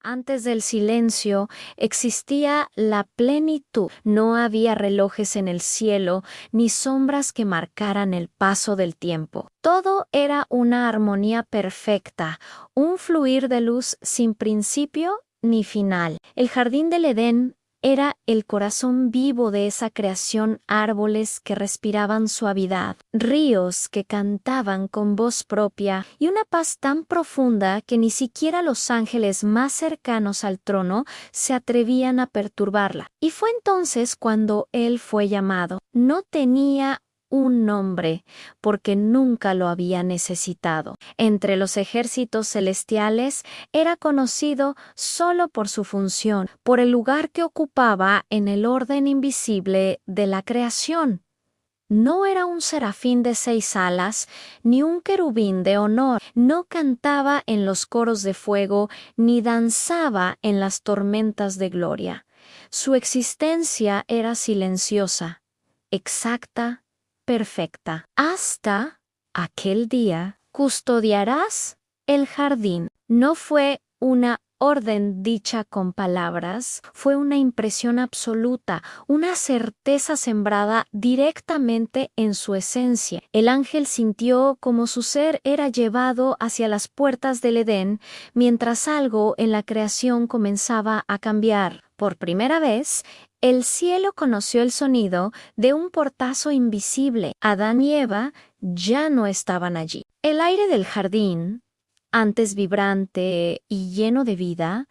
Antes del silencio existía la plenitud. No había relojes en el cielo, ni sombras que marcaran el paso del tiempo. Todo era una armonía perfecta, un fluir de luz sin principio ni final. El jardín del Edén era el corazón vivo de esa creación, árboles que respiraban suavidad, ríos que cantaban con voz propia y una paz tan profunda que ni siquiera los ángeles más cercanos al trono se atrevían a perturbarla. Y fue entonces cuando él fue llamado. No tenía un nombre, porque nunca lo había necesitado. Entre los ejércitos celestiales era conocido solo por su función, por el lugar que ocupaba en el orden invisible de la creación. No era un serafín de 6 alas, ni un querubín de honor. No cantaba en los coros de fuego, ni danzaba en las tormentas de gloria. Su existencia era silenciosa, exacta, perfecta. Hasta aquel día custodiarás el jardín. No fue una orden dicha con palabras, fue una impresión absoluta, una certeza sembrada directamente en su esencia. El ángel sintió como su ser era llevado hacia las puertas del Edén, mientras algo en la creación comenzaba a cambiar. Por primera vez, el cielo conoció el sonido de un portazo invisible. Adán y Eva ya no estaban allí. El aire del jardín, antes vibrante y lleno de vida,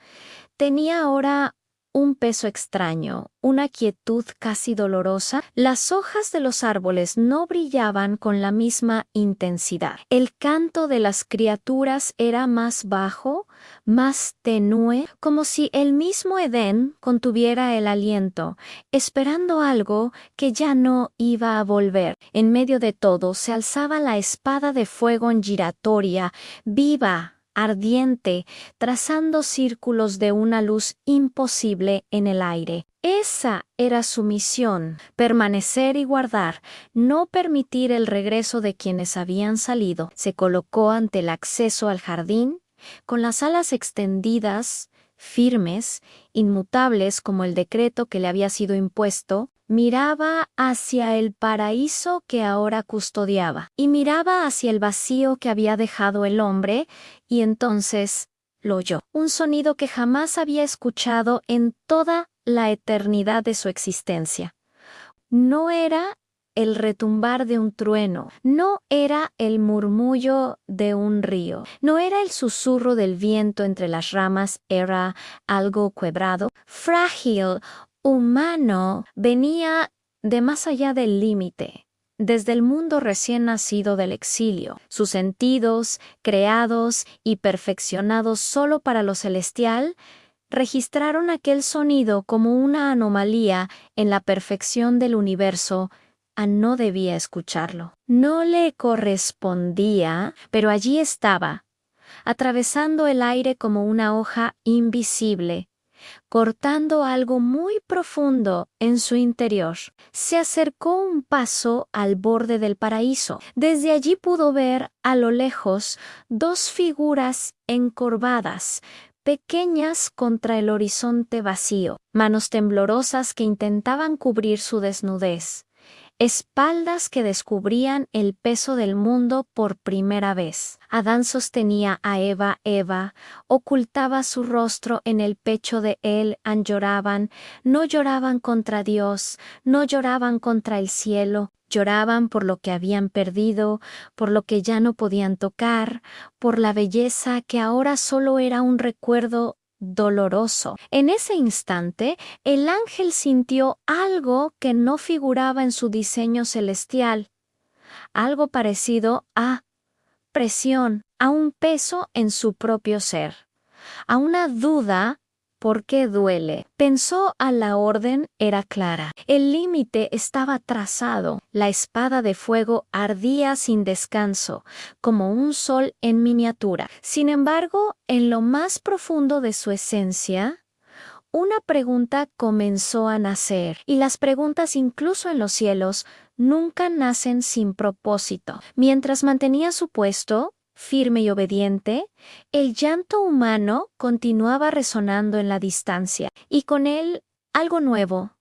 tenía ahora un peso extraño, una quietud casi dolorosa. Las hojas de los árboles no brillaban con la misma intensidad. El canto de las criaturas era más bajo, más tenue, como si el mismo Edén contuviera el aliento, esperando algo que ya no iba a volver. En medio de todo se alzaba la espada de fuego en giratoria, viva, ardiente, trazando círculos de una luz imposible en el aire. Esa era su misión, permanecer y guardar, no permitir el regreso de quienes habían salido. Se colocó ante el acceso al jardín, con las alas extendidas, firmes, inmutables como el decreto que le había sido impuesto. Miraba hacia el paraíso que ahora custodiaba, y miraba hacia el vacío que había dejado el hombre, y entonces lo oyó. Un sonido que jamás había escuchado en toda la eternidad de su existencia. No era el retumbar de un trueno, no era el murmullo de un río, no era el susurro del viento entre las ramas, era algo quebrado, frágil, humano, venía de más allá del límite, desde el mundo recién nacido del exilio. Sus sentidos, creados y perfeccionados solo para lo celestial, registraron aquel sonido como una anomalía en la perfección del universo. No debía escucharlo. No le correspondía, pero allí estaba, atravesando el aire como una hoja invisible, cortando algo muy profundo en su interior. Se acercó un paso al borde del paraíso. Desde allí pudo ver a lo lejos 2 figuras encorvadas, pequeñas contra el horizonte vacío, manos temblorosas que intentaban cubrir su desnudez, espaldas que descubrían el peso del mundo por primera vez. Adán sostenía a Eva, Eva ocultaba su rostro en el pecho de él. No lloraban contra Dios, no lloraban contra el cielo, lloraban por lo que habían perdido, por lo que ya no podían tocar, por la belleza que ahora solo era un recuerdo doloroso. En ese instante, el ángel sintió algo que no figuraba en su diseño celestial, algo parecido a presión, a un peso en su propio ser, a una duda. ¿Por qué duele? Pensó a la orden era clara. El límite estaba trazado. La espada de fuego ardía sin descanso, como un sol en miniatura. Sin embargo, en lo más profundo de su esencia, una pregunta comenzó a nacer, y las preguntas incluso en los cielos nunca nacen sin propósito. Mientras mantenía su puesto, firme y obediente, el llanto humano continuaba resonando en la distancia, y con él algo nuevo,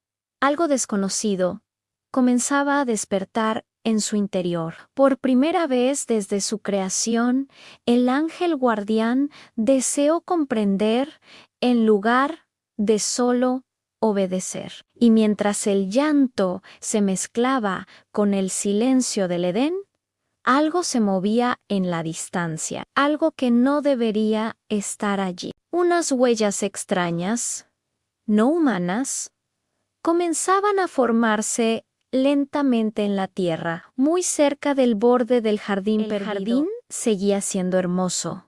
algo desconocido, comenzaba a despertar en su interior. Por primera vez desde su creación, el ángel guardián deseó comprender en lugar de solo obedecer. Y mientras el llanto se mezclaba con el silencio del Edén, algo se movía en la distancia, algo que no debería estar allí. Unas huellas extrañas, no humanas, comenzaban a formarse lentamente en la tierra, muy cerca del borde del jardín perdido. El jardín seguía siendo hermoso,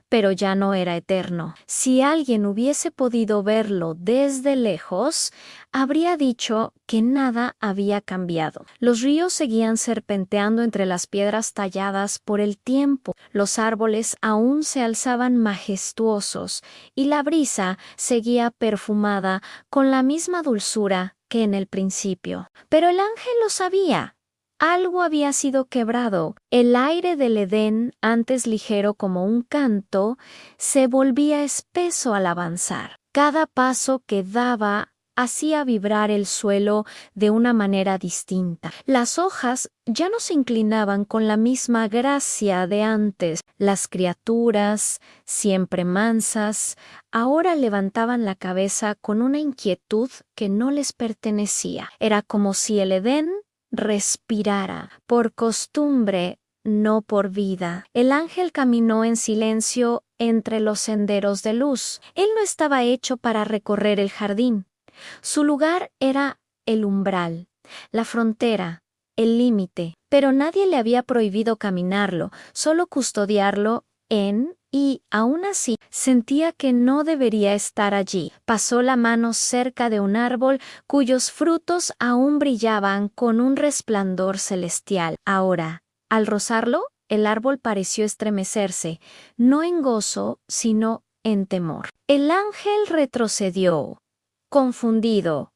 pero ya no era eterno. Si alguien hubiese podido verlo desde lejos, habría dicho que nada había cambiado. Los ríos seguían serpenteando entre las piedras talladas por el tiempo. Los árboles aún se alzaban majestuosos y la brisa seguía perfumada con la misma dulzura que en el principio. Pero el ángel lo sabía. Algo había sido quebrado. El aire del Edén, antes ligero como un canto, se volvía espeso al avanzar. Cada paso que daba hacía vibrar el suelo de una manera distinta. Las hojas ya no se inclinaban con la misma gracia de antes. Las criaturas, siempre mansas, ahora levantaban la cabeza con una inquietud que no les pertenecía. Era como si el Edén respirara, por costumbre, no por vida. El ángel caminó en silencio entre los senderos de luz. Él no estaba hecho para recorrer el jardín. Su lugar era el umbral, la frontera, el límite, pero nadie le había prohibido caminarlo, solo custodiarlo y, aún así, sentía que no debería estar allí. Pasó la mano cerca de un árbol cuyos frutos aún brillaban con un resplandor celestial. Ahora, al rozarlo, el árbol pareció estremecerse, no en gozo, sino en temor. El ángel retrocedió, confundido.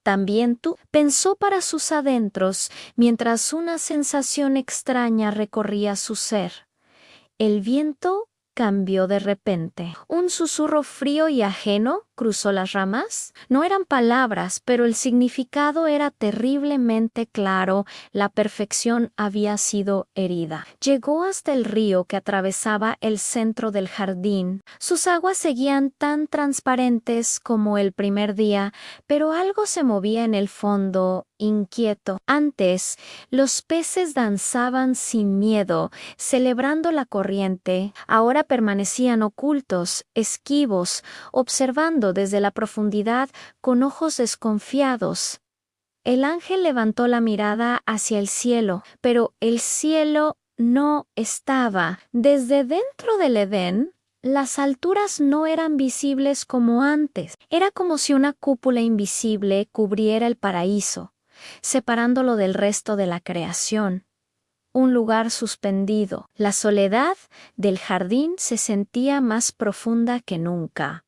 ¿También tú? Pensó para sus adentros, mientras una sensación extraña recorría su ser. El viento cambió de repente. Un susurro frío y ajeno cruzó las ramas. No eran palabras, pero el significado era terriblemente claro. La perfección había sido herida. Llegó hasta el río que atravesaba el centro del jardín. Sus aguas seguían tan transparentes como el primer día, pero algo se movía en el fondo, inquieto. Antes, los peces danzaban sin miedo, celebrando la corriente. Ahora permanecían ocultos, esquivos, observando desde la profundidad con ojos desconfiados. El ángel levantó la mirada hacia el cielo, pero el cielo no estaba. Desde dentro del Edén, las alturas no eran visibles como antes. Era como si una cúpula invisible cubriera el paraíso, separándolo del resto de la creación. Un lugar suspendido. La soledad del jardín se sentía más profunda que nunca.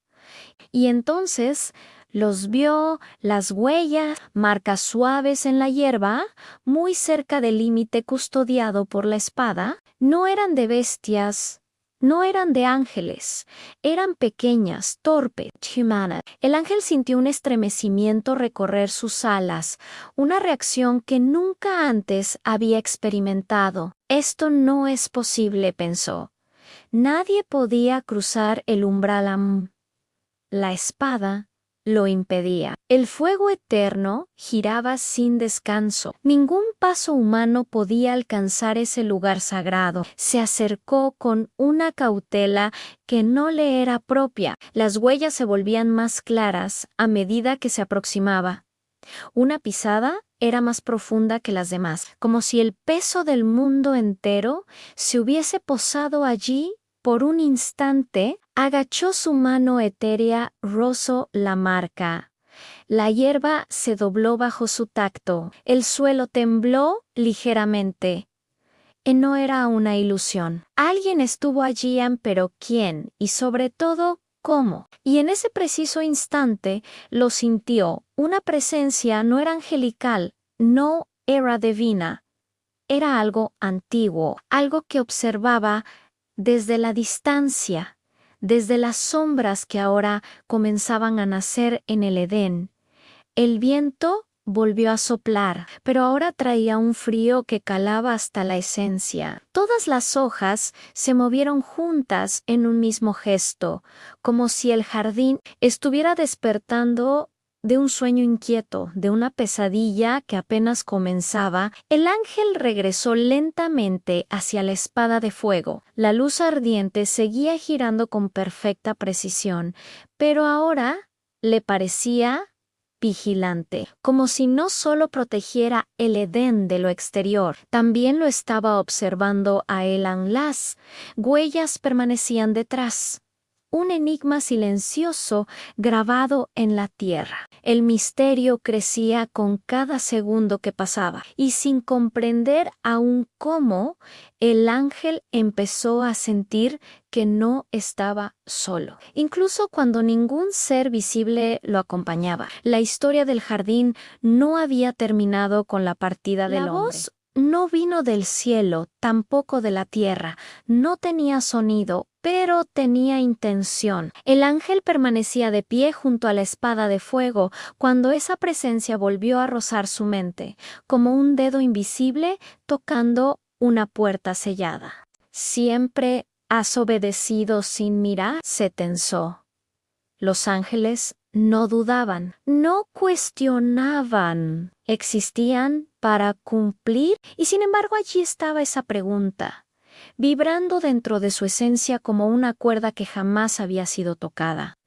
Y entonces los vio, las huellas, marcas suaves en la hierba, muy cerca del límite custodiado por la espada. No eran de bestias, no eran de ángeles, eran pequeñas, torpes, humanas. El ángel sintió un estremecimiento recorrer sus alas, una reacción que nunca antes había experimentado. Esto no es posible, pensó. Nadie podía cruzar el umbral. La espada lo impedía. El fuego eterno giraba sin descanso. Ningún paso humano podía alcanzar ese lugar sagrado. Se acercó con una cautela que no le era propia. Las huellas se volvían más claras a medida que se aproximaba. Una pisada era más profunda que las demás, como si el peso del mundo entero se hubiese posado allí. Por un instante, agachó su mano etérea, rozó la marca. La hierba se dobló bajo su tacto. El suelo tembló ligeramente. No era una ilusión. Alguien estuvo allí, pero ¿quién? Y sobre todo, ¿cómo? Y en ese preciso instante lo sintió. Una presencia no era angelical, no era divina. era algo antiguo, algo que observaba desde la distancia, desde las sombras que ahora comenzaban a nacer en el Edén. El viento volvió a soplar, pero ahora traía un frío que calaba hasta la esencia. Todas las hojas se movieron juntas en un mismo gesto, como si el jardín estuviera despertando de un sueño inquieto, de una pesadilla que apenas comenzaba. El ángel regresó lentamente hacia la espada de fuego. La luz ardiente seguía girando con perfecta precisión, pero ahora le parecía vigilante, como si no solo protegiera el Edén de lo exterior, también lo estaba observando a Elan. Las huellas permanecían detrás. Un enigma silencioso grabado en la tierra. El misterio crecía con cada segundo que pasaba, y sin comprender aún cómo, el ángel empezó a sentir que no estaba solo, incluso cuando ningún ser visible lo acompañaba. La historia del jardín no había terminado con la partida del hombre. La voz no vino del cielo, tampoco de la tierra, no tenía sonido, pero tenía intención. El ángel permanecía de pie junto a la espada de fuego cuando esa presencia volvió a rozar su mente, como un dedo invisible tocando una puerta sellada. ¿Siempre has obedecido sin mirar? Se tensó. Los ángeles no dudaban, no cuestionaban, existían para cumplir, y sin embargo allí estaba esa pregunta, vibrando dentro de su esencia como una cuerda que jamás había sido tocada.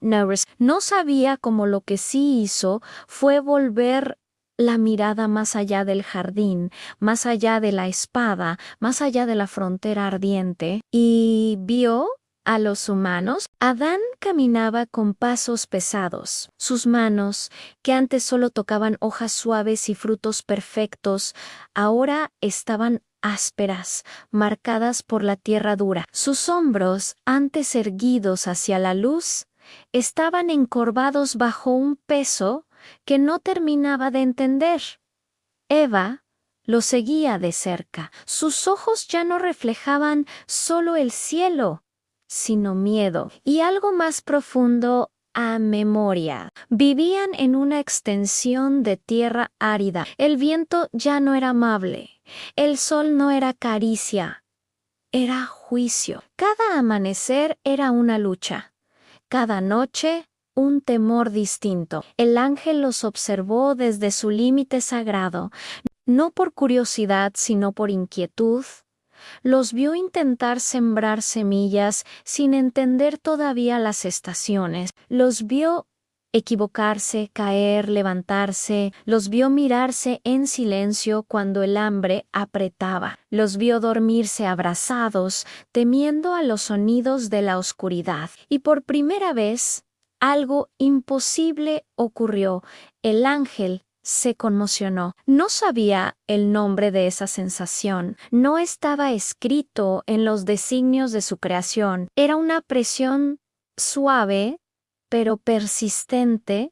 No sabía cómo lo que sí hizo fue volver la mirada más allá del jardín, más allá de la espada, más allá de la frontera ardiente, y vio a los humanos. Adán caminaba con pasos pesados. Sus manos, que antes solo tocaban hojas suaves y frutos perfectos, ahora estaban ásperas, marcadas por la tierra dura. Sus hombros, antes erguidos hacia la luz, estaban encorvados bajo un peso que no terminaba de entender. Eva lo seguía de cerca. Sus ojos ya no reflejaban solo el cielo, sino miedo y algo más profundo, a memoria. Vivían en una extensión de tierra árida. El viento ya no era amable. El sol no era caricia. Era juicio. Cada amanecer era una lucha. Cada noche, un temor distinto. El ángel los observó desde su límite sagrado, no por curiosidad, sino por inquietud. Los vio intentar sembrar semillas sin entender todavía las estaciones. Los vio equivocarse, caer, levantarse. Los vio mirarse en silencio cuando el hambre apretaba. Los vio dormirse abrazados, temiendo a los sonidos de la oscuridad. Y por primera vez, algo imposible ocurrió. El ángel se conmocionó. No sabía el nombre de esa sensación. No estaba escrito en los designios de su creación. Era una presión suave, pero persistente,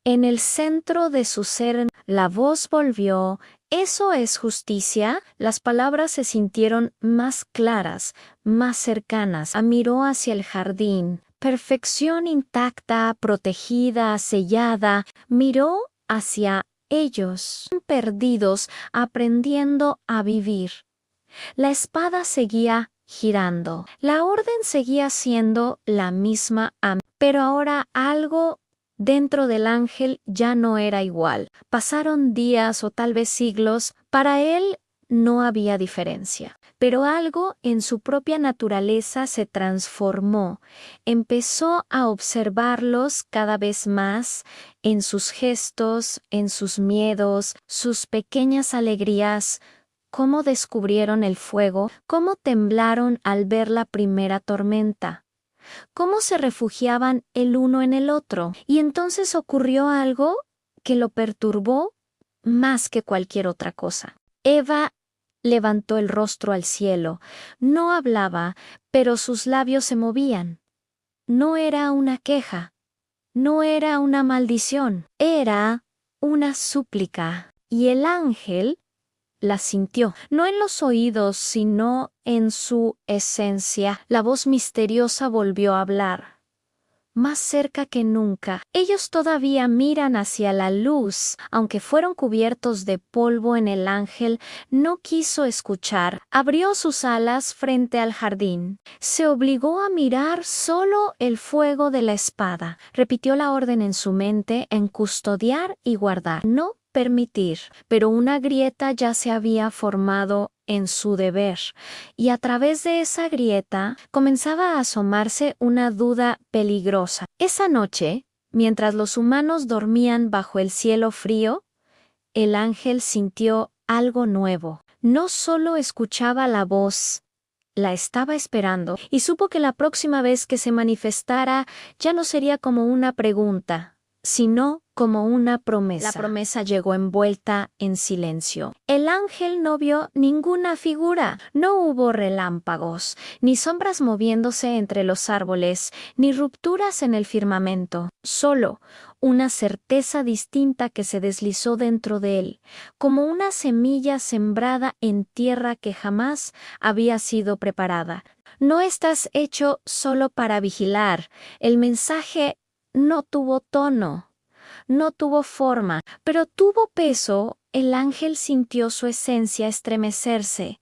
en el centro de su ser. La voz volvió. ¿Eso es justicia? Las palabras se sintieron más claras, más cercanas. Miró hacia el jardín. Perfección intacta, protegida, sellada. Miró hacia ellos, perdidos, aprendiendo a vivir. La espada seguía girando. La orden seguía siendo la misma, pero ahora algo dentro del ángel ya no era igual. Pasaron días o tal vez siglos, para él no había diferencia. Pero algo en su propia naturaleza se transformó. Empezó a observarlos cada vez más en sus gestos, en sus miedos, sus pequeñas alegrías, cómo descubrieron el fuego, cómo temblaron al ver la primera tormenta, cómo se refugiaban el uno en el otro. Y entonces ocurrió algo que lo perturbó más que cualquier otra cosa. Eva levantó el rostro al cielo. No hablaba, pero sus labios se movían. No era una queja, no era una maldición, era una súplica. Y el ángel la sintió, no en los oídos, sino en su esencia. La voz misteriosa volvió a hablar. Más cerca que nunca. Ellos todavía miran hacia la luz. Aunque fueron cubiertos de polvo en el ángel, no quiso escuchar. Abrió sus alas frente al jardín. Se obligó a mirar solo el fuego de la espada. Repitió la orden en su mente en custodiar y guardar. No permitir, pero una grieta ya se había formado en su deber, y a través de esa grieta comenzaba a asomarse una duda peligrosa. Esa noche, mientras los humanos dormían bajo el cielo frío, el ángel sintió algo nuevo. No solo escuchaba la voz, la estaba esperando, y supo que la próxima vez que se manifestara ya no sería como una pregunta, sino como una promesa. La promesa llegó envuelta en silencio. El ángel no vio ninguna figura. No hubo relámpagos, ni sombras moviéndose entre los árboles, ni rupturas en el firmamento. Solo una certeza distinta que se deslizó dentro de él, como una semilla sembrada en tierra que jamás había sido preparada. No estás hecho solo para vigilar. El mensaje no tuvo tono. No tuvo forma, pero tuvo peso. El ángel sintió su esencia estremecerse.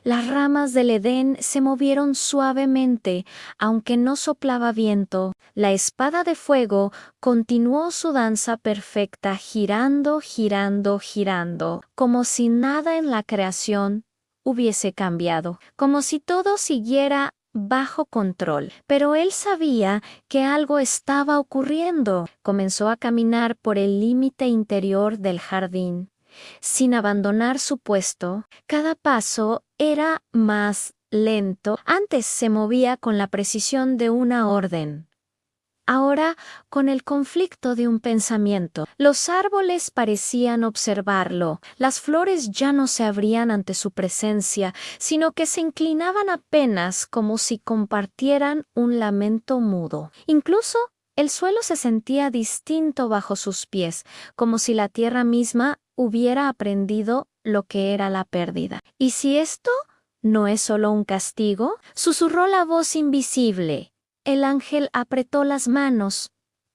Las ramas del Edén se movieron suavemente, aunque no soplaba viento. La espada de fuego continuó su danza perfecta, girando, girando, girando, como si nada en la creación hubiese cambiado, como si todo siguiera bajo control. Pero él sabía que algo estaba ocurriendo. Comenzó a caminar por el límite interior del jardín. Sin abandonar su puesto, cada paso era más lento. Antes se movía con la precisión de una orden. Ahora, con el conflicto de un pensamiento. Los árboles parecían observarlo. Las flores ya no se abrían ante su presencia, sino que se inclinaban apenas como si compartieran un lamento mudo. Incluso el suelo se sentía distinto bajo sus pies, como si la tierra misma hubiera aprendido lo que era la pérdida. ¿Y si esto no es solo un castigo? Susurró la voz invisible. El ángel apretó las manos.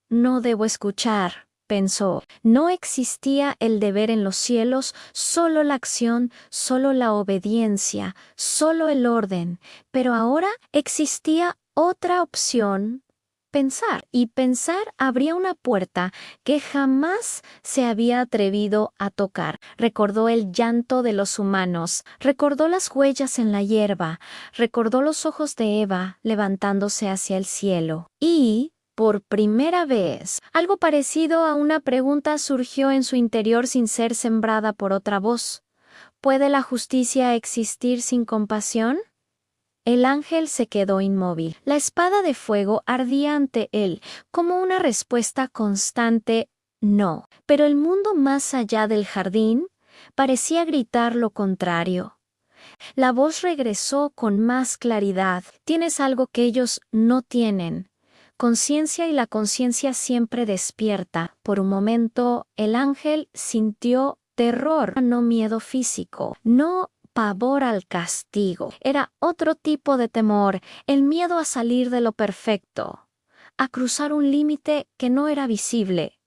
No debo escuchar, pensó. No existía el deber en los cielos, solo la acción, solo la obediencia, solo el orden. Pero ahora existía otra opción. Pensar. Y pensar abría una puerta que jamás se había atrevido a tocar. Recordó el llanto de los humanos, recordó las huellas en la hierba, recordó los ojos de Eva levantándose hacia el cielo. Y, por primera vez, algo parecido a una pregunta surgió en su interior sin ser sembrada por otra voz. ¿Puede la justicia existir sin compasión? El ángel se quedó inmóvil. La espada de fuego ardía ante él, como una respuesta constante, no. Pero el mundo más allá del jardín parecía gritar lo contrario. La voz regresó con más claridad. Tienes algo que ellos no tienen. Conciencia, y la conciencia siempre despierta. Por un momento, el ángel sintió terror, no miedo físico, no pavor al castigo. Era otro tipo de temor, el miedo a salir de lo perfecto, a cruzar un límite que no era visible,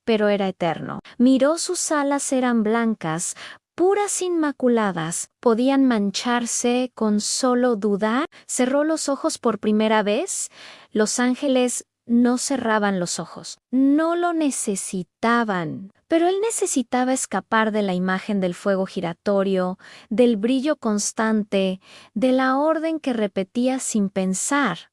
pero era eterno. Miró sus alas, eran blancas, puras, inmaculadas. ¿Podían mancharse con solo dudar? Cerró los ojos por primera vez. Los ángeles no cerraban los ojos. No lo necesitaban. Pero él necesitaba escapar de la imagen del fuego giratorio, del brillo constante, de la orden que repetía sin pensar.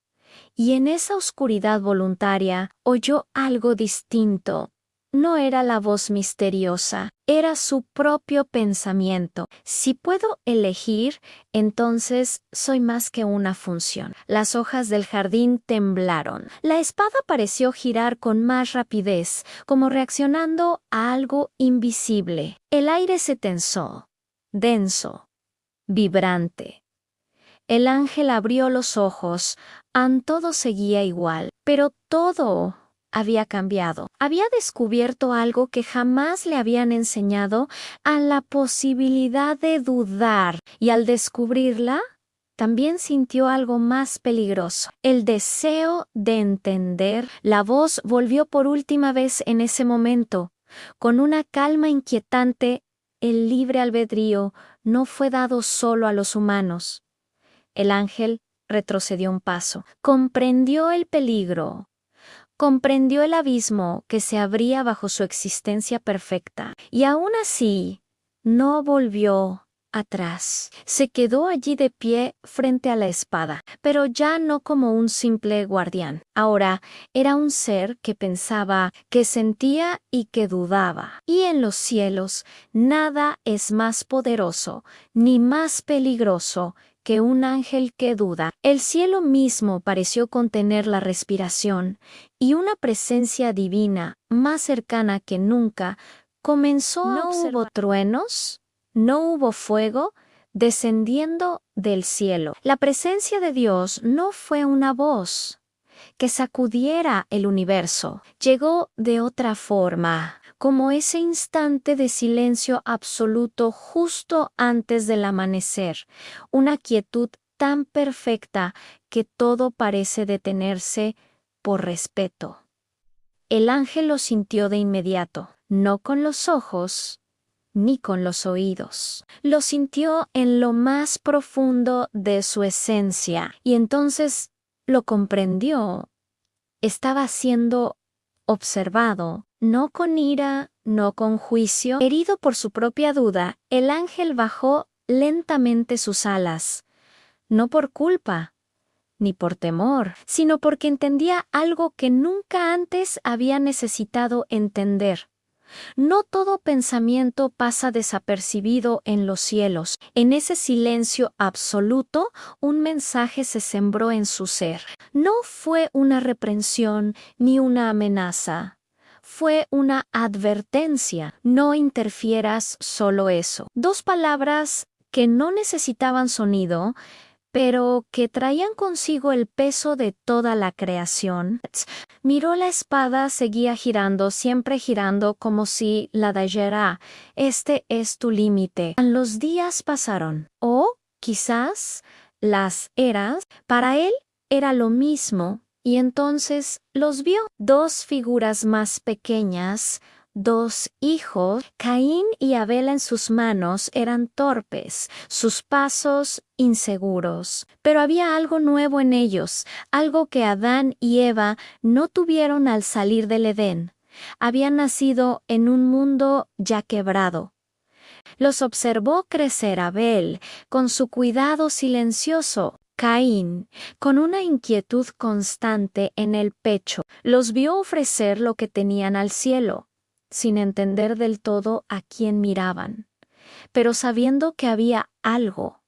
Y en esa oscuridad voluntaria oyó algo distinto. No era la voz misteriosa, era su propio pensamiento. Si puedo elegir, entonces soy más que una función. Las hojas del jardín temblaron. La espada pareció girar con más rapidez, como reaccionando a algo invisible. El aire se tensó, denso, vibrante. El ángel abrió los ojos. Todo seguía igual, pero todo había cambiado. Había descubierto algo que jamás le habían enseñado, a la posibilidad de dudar, y al descubrirla, también sintió algo más peligroso, el deseo de entender. La voz volvió por última vez en ese momento, con una calma inquietante. El libre albedrío no fue dado solo a los humanos. El ángel retrocedió un paso, comprendió el peligro, comprendió el abismo que se abría bajo su existencia perfecta, y aún así no volvió atrás. Se quedó allí de pie frente a la espada, pero ya no como un simple guardián. Ahora era un ser que pensaba, que sentía y que dudaba. Y en los cielos nada es más poderoso ni más peligroso que un ángel que duda. El cielo mismo pareció contener la respiración, y una presencia divina, más cercana que nunca, comenzó a observar. No hubo truenos, no hubo fuego descendiendo del cielo. La presencia de Dios no fue una voz que sacudiera el universo. Llegó de otra forma, como ese instante de silencio absoluto justo antes del amanecer, una quietud tan perfecta que todo parece detenerse por respeto. El ángel lo sintió de inmediato, no con los ojos, ni con los oídos. Lo sintió en lo más profundo de su esencia, y entonces lo comprendió. Estaba siendo observado, no con ira, no con juicio. Herido por su propia duda, el ángel bajó lentamente sus alas, no por culpa, ni por temor, sino porque entendía algo que nunca antes había necesitado entender. No todo pensamiento pasa desapercibido en los cielos. En ese silencio absoluto, un mensaje se sembró en su ser. No fue una reprensión ni una amenaza. Fue una advertencia. No interfieras, solo eso. Dos palabras que no necesitaban sonido, pero que traían consigo el peso de toda la creación. Miró la espada, seguía girando, siempre girando, como si la dayera. Este es tu límite. Los días pasaron, o quizás las eras. Para él era lo mismo, y entonces los vio. Dos figuras más pequeñas, dos hijos, Caín y Abel en sus manos, eran torpes, sus pasos inseguros. Pero había algo nuevo en ellos, algo que Adán y Eva no tuvieron al salir del Edén. Habían nacido en un mundo ya quebrado. Los observó crecer Abel, con su cuidado silencioso. Caín, con una inquietud constante en el pecho, los vio ofrecer lo que tenían al cielo, sin entender del todo a quién miraban, pero sabiendo que había algo.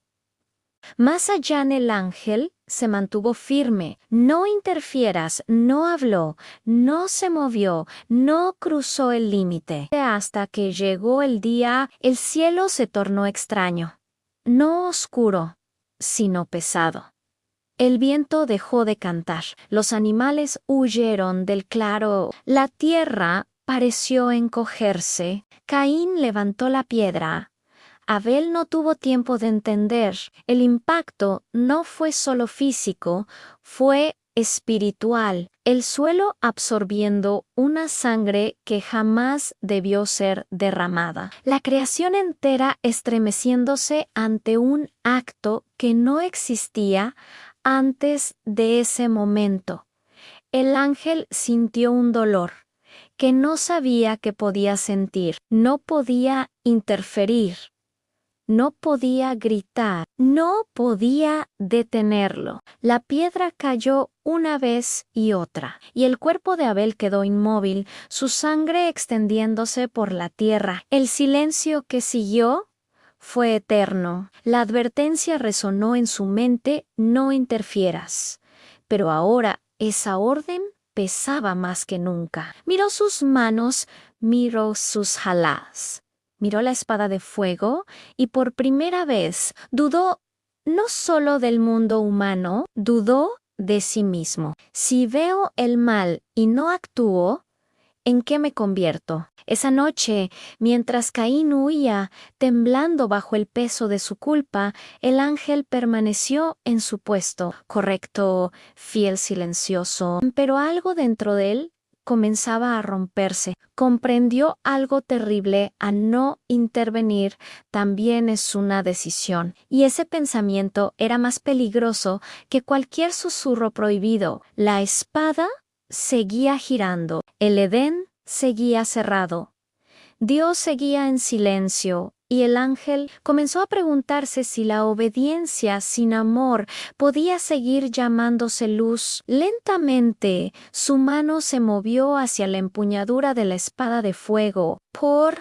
Más allá, en el ángel se mantuvo firme. No interfieras, no habló, no se movió, no cruzó el límite. Hasta que llegó el día, el cielo se tornó extraño. No oscuro, sino pesado. El viento dejó de cantar. Los animales huyeron del claro. La tierra pareció encogerse. Caín levantó la piedra. Abel no tuvo tiempo de entender. El impacto no fue solo físico, fue espiritual. El suelo absorbiendo una sangre que jamás debió ser derramada. La creación entera estremeciéndose ante un acto que no existía antes de ese momento. El ángel sintió un dolor que no sabía que podía sentir. No podía interferir. No podía gritar, no podía detenerlo. La piedra cayó una vez y otra, y el cuerpo de Abel quedó inmóvil, su sangre extendiéndose por la tierra. El silencio que siguió fue eterno. La advertencia resonó en su mente: no interfieras. Pero ahora esa orden pesaba más que nunca. Miró sus manos, miró sus jalás. Miró la espada de fuego y por primera vez dudó no solo del mundo humano, dudó de sí mismo. Si veo el mal y no actúo, ¿en qué me convierto? Esa noche, mientras Caín huía, temblando bajo el peso de su culpa, el ángel permaneció en su puesto, correcto, fiel, silencioso, pero algo dentro de él comenzaba a romperse. Comprendió algo terrible: a no intervenir también es una decisión. Y ese pensamiento era más peligroso que cualquier susurro prohibido. La espada seguía girando, el Edén seguía cerrado, Dios seguía en silencio, y el ángel comenzó a preguntarse si la obediencia sin amor podía seguir llamándose luz. Lentamente, su mano se movió hacia la empuñadura de la espada de fuego. Por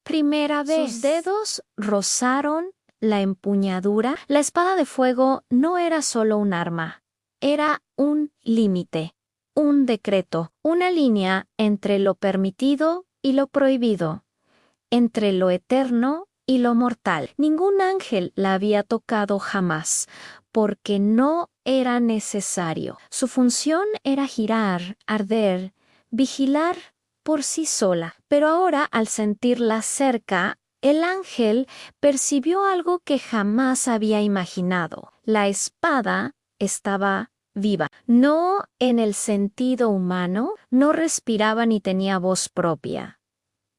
primera vez, sus dedos rozaron la empuñadura. La espada de fuego no era solo un arma, era un límite, un decreto, una línea entre lo permitido y lo prohibido, entre lo eterno y lo mortal. Ningún ángel la había tocado jamás, porque no era necesario. Su función era girar, arder, vigilar por sí sola. Pero ahora, al sentirla cerca, el ángel percibió algo que jamás había imaginado. La espada estaba viva. No en el sentido humano, no respiraba ni tenía voz propia.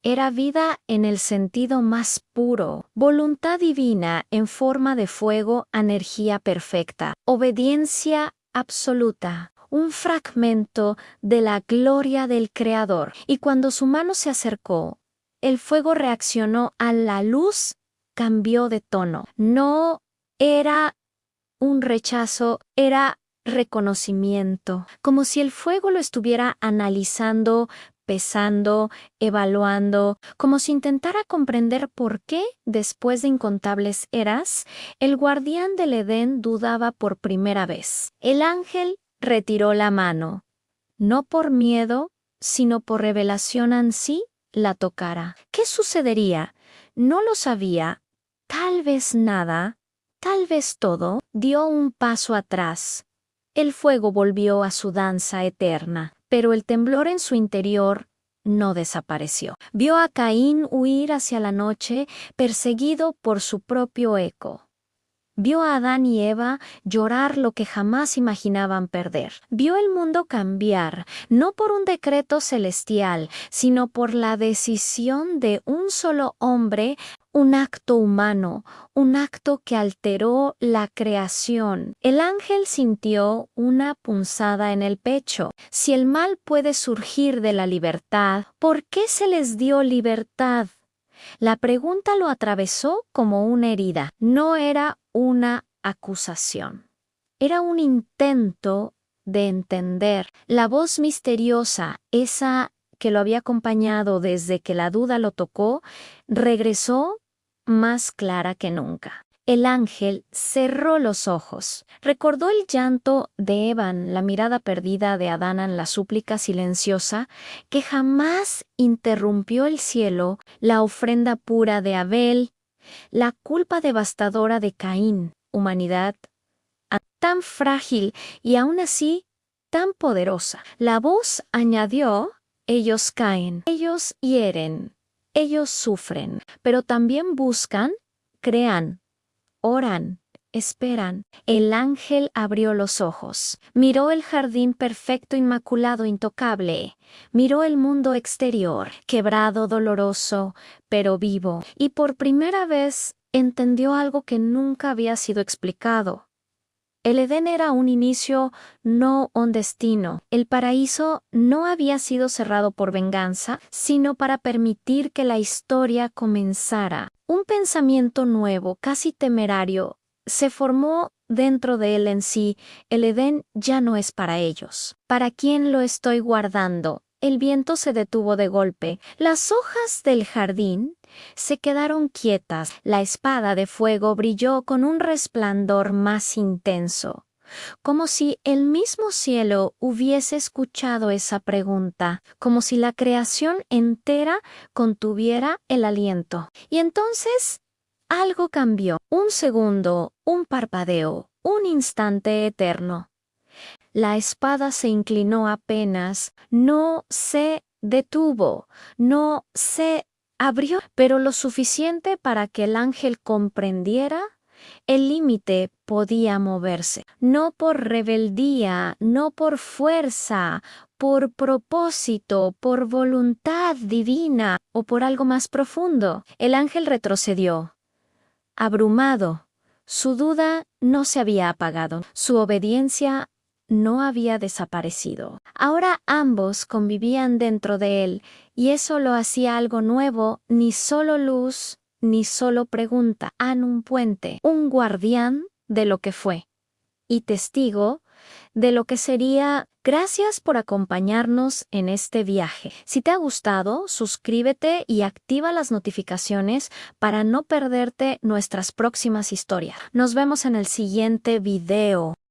Era vida en el sentido más puro, voluntad divina en forma de fuego, energía perfecta, obediencia absoluta, un fragmento de la gloria del Creador. Y cuando su mano se acercó, el fuego reaccionó a la luz, cambió de tono. No era un rechazo, era reconocimiento, como si el fuego lo estuviera analizando, pesando, evaluando, como si intentara comprender por qué, después de incontables eras, el guardián del Edén dudaba por primera vez. El ángel retiró la mano, no por miedo, sino por revelación ansí la tocara. ¿Qué sucedería? No lo sabía. Tal vez nada, tal vez todo. Dio un paso atrás. El fuego volvió a su danza eterna, pero el temblor en su interior no desapareció. Vio a Caín huir hacia la noche, perseguido por su propio eco. Vio a Adán y Eva llorar lo que jamás imaginaban perder. Vio el mundo cambiar, no por un decreto celestial, sino por la decisión de un solo hombre, un acto humano, un acto que alteró la creación. El ángel sintió una punzada en el pecho. Si el mal puede surgir de la libertad, ¿por qué se les dio libertad? La pregunta lo atravesó como una herida. No era una acusación. Era un intento de entender. La voz misteriosa, esa que lo había acompañado desde que la duda lo tocó, regresó más clara que nunca. El ángel cerró los ojos. Recordó el llanto de Evan, la mirada perdida de Adán en la súplica silenciosa que jamás interrumpió el cielo, la ofrenda pura de Abel, la culpa devastadora de Caín, humanidad tan frágil y aún así tan poderosa. La voz añadió: ellos caen, ellos hieren, ellos sufren, pero también buscan, crean, oran, esperan. El ángel abrió los ojos, miró el jardín perfecto, inmaculado, intocable, miró el mundo exterior, quebrado, doloroso, pero vivo, y por primera vez entendió algo que nunca había sido explicado. El Edén era un inicio, no un destino. El paraíso no había sido cerrado por venganza, sino para permitir que la historia comenzara. Un pensamiento nuevo, casi temerario, se formó dentro de él en sí. El Edén ya no es para ellos. ¿Para quién lo estoy guardando? El viento se detuvo de golpe. Las hojas del jardín se quedaron quietas. La espada de fuego brilló con un resplandor más intenso, como si el mismo cielo hubiese escuchado esa pregunta, como si la creación entera contuviera el aliento. Y entonces algo cambió. Un segundo, un parpadeo, un instante eterno. La espada se inclinó apenas, no se detuvo, no se abrió, pero lo suficiente para que el ángel comprendiera. El límite podía moverse, no por rebeldía, no por fuerza, por propósito, por voluntad divina o por algo más profundo. El ángel retrocedió, abrumado. Su duda no se había apagado, su obediencia no había desaparecido. Ahora ambos convivían dentro de él, y eso lo hacía algo nuevo, ni solo luz, ni solo pregunta, un puente, un guardián de lo que fue, y testigo de lo que sería. Gracias por acompañarnos en este viaje. Si te ha gustado, suscríbete y activa las notificaciones para no perderte nuestras próximas historias. Nos vemos en el siguiente video.